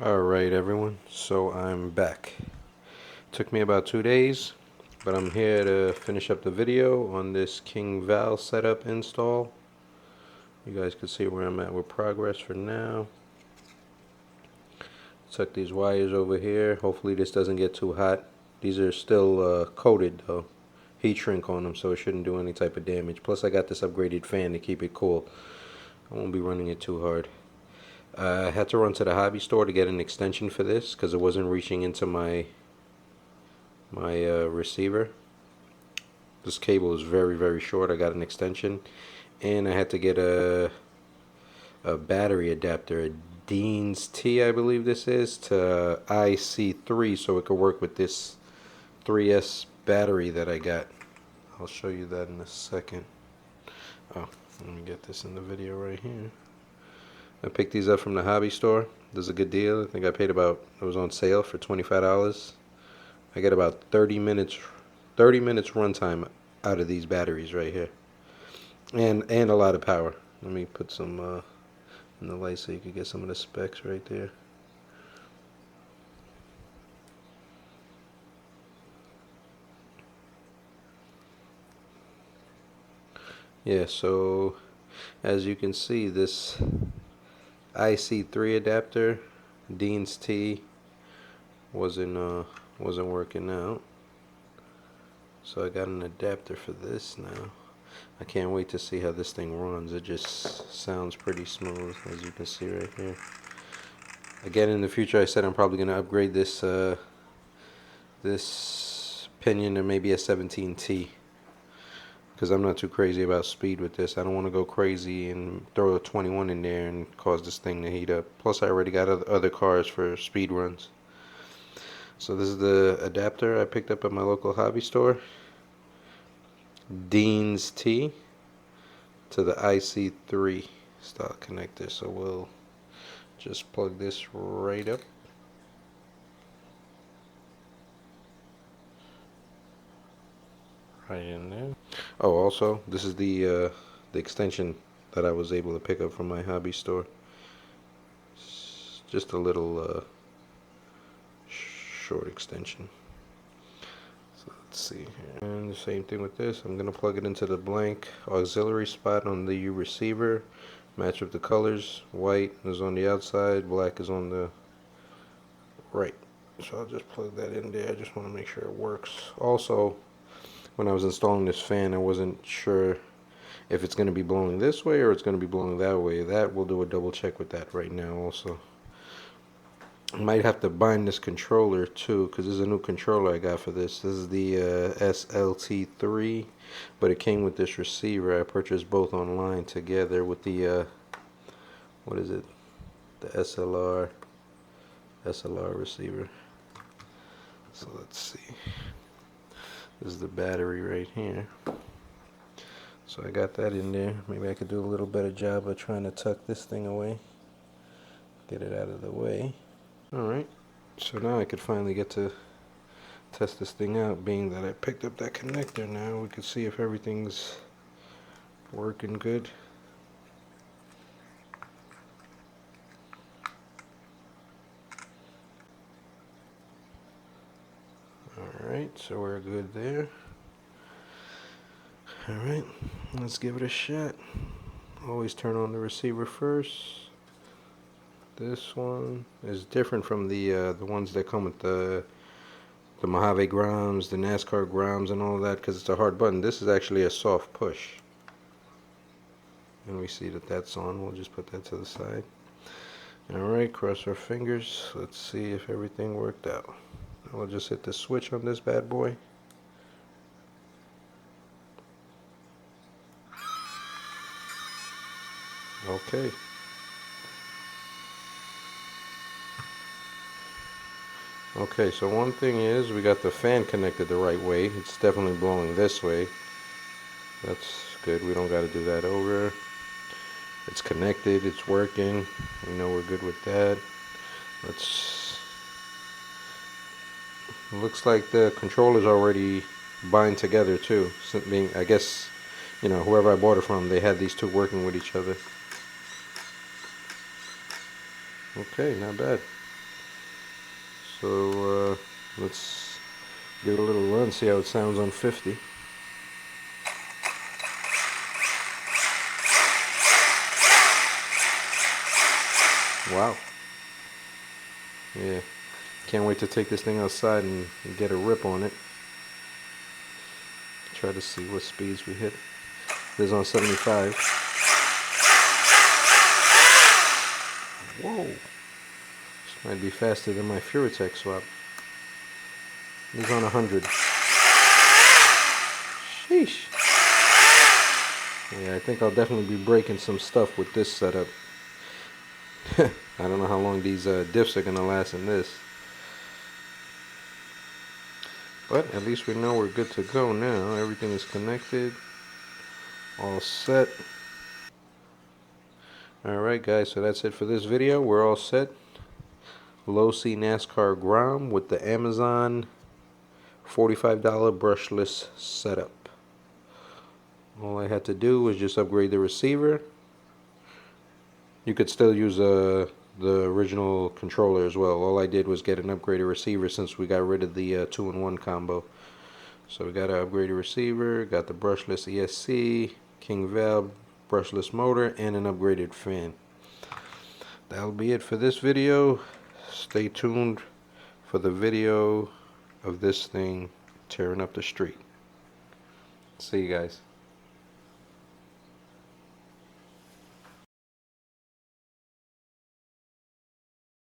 Alright everyone, so I'm back. Took me about 2 days, but I'm here to finish up the video on this Kingval setup install. You guys can see where I'm at with progress for now. Tuck these wires over here. Hopefully this doesn't get too hot. These are still coated though. Heat shrink on them, so it shouldn't do any type of damage. Plus I got this upgraded fan to keep it cool. I won't be running it too hard. I had to run to the hobby store to get an extension for this because it wasn't reaching into my receiver. This cable is very short. I got an extension, and I had to get a battery adapter, a Dean's T I believe this is, to IC3 so it could work with this 3S battery that I got. I'll show you that in a second. Oh, let me get this in the video right here. I picked these up from the hobby store. This is a good deal. I think I paid about, it was on sale for $25. I get about 30 minutes runtime out of these batteries right here, and a lot of power. Let me put some in the light so you can get some of the specs right there. Yeah, so as you can see, this IC3 adapter, Dean's T, wasn't working out. So I got an adapter for this now. I can't wait to see how this thing runs. It just sounds pretty smooth, as you can see right here. Again, in the future, I said I'm probably going to upgrade this this pinion to maybe a 17T, because I'm not too crazy about speed with this. I don't want to go crazy and throw a 21 in there and cause this thing to heat up. Plus, I already got other cars for speed runs. So this is the adapter I picked up at my local hobby store. Dean's T to the IC3 style connector. So we'll just plug this right up. Right in there. Oh, also, this is the extension that I was able to pick up from my hobby store. It's just a little short extension. So let's see here. And the same thing with this. I'm gonna plug it into the blank auxiliary spot on the receiver. Match up the colors. White is on the outside, black is on the right. So I'll just plug that in there. I just want to make sure it works. Also, when I was installing this fan, I wasn't sure if it's going to be blowing this way or it's going to be blowing that way. That we'll do a double check with that right now also. I might have to bind this controller too, because this is a new controller I got for this. This is the SLT3, but it came with this receiver. I purchased both online together with the what is it? The SLR receiver. So let's see. This is the battery right here. So I got that in there. Maybe I could do a little better job of trying to tuck this thing away. Get it out of the way. Alright, so now I could finally get to test this thing out. Being that I picked up that connector now, we can see if everything's working good. Alright, so we're good there. Alright, let's give it a shot. Always turn on the receiver first. This one is different from the ones that come with the Mojave Groms, the NASCAR Groms and all that, because it's a hard button. This is actually a soft push. And we see that that's on. We'll just put that to the side. Alright, cross our fingers. Let's see if everything worked out. We'll just hit the switch on this bad boy. Okay. Okay, so one thing is we got the fan connected the right way. It's definitely blowing this way. That's good. We don't got to do that over. It's connected. It's working. We know we're good with that. It looks like the controllers already bind together too. So I guess, you know, whoever I bought it from, they had these two working with each other. Okay, not bad. So let's give it a little run, see how it sounds on 50. Wow. Yeah. Can't wait to take this thing outside and get a rip on it. Try to see what speeds we hit. This is on 75. Whoa. This might be faster than my Furitech swap. This is on 100. Sheesh. Yeah, I think I'll definitely be breaking some stuff with this setup. I don't know how long these diffs are going to last in this. But at least we know we're good to go now. Everything is connected. All set. Alright guys, so that's it for this video. We're all set. Losi Nascar Kingval with the Amazon $45 brushless setup. All I had to do was just upgrade the receiver. You could still use the original controller as well. All I did was get an upgraded receiver since we got rid of the 2-in-1 combo. So we got an upgraded receiver, got the brushless ESC, Kingval brushless motor, and an upgraded fan. That'll be it for this video. Stay tuned for the video of this thing tearing up the street. See you guys.